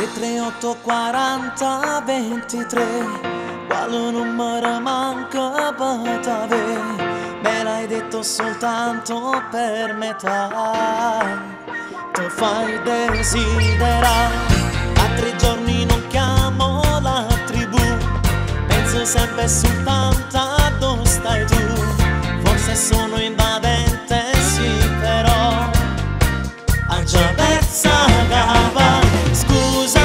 338 40 23, quale numero manca per te? Me l'hai detto soltanto per metà, tu fai desiderare. A 3 giorni non chiamo la tribù, penso sempre soltanto a dove stai tu. Forse sono invadente, sì, però ha già persa cava. Scusa,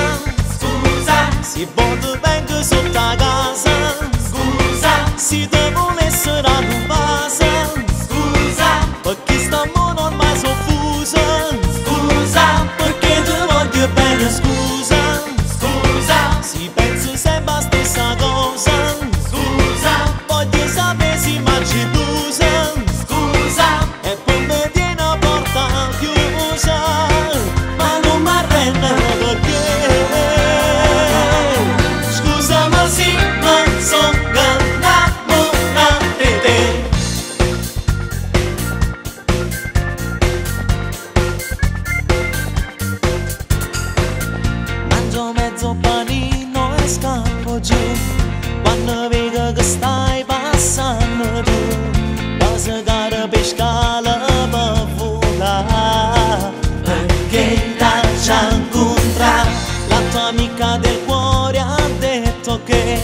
scusa, si vuole vengo sotto a casa. Scusa, si te volesse la base. Scusa, perché stiamo ormai soffusa. Scusa, perché ti voglio bene. Scusa, scusa, si penso sempre la stessa cosa. Scusa, voglio sapere se mangi blusa. Scusa, e poi mi tiene a porta chiusa, ma non mi arrendo perché. Scusa, ma sì, non sono innamorata di te. Mangio mezzo panino e scappo giù quando vedo che stai passando tu. Quasi gara per scala per volare, perché t'ha già incontrato. La tua amica del cuore ha detto che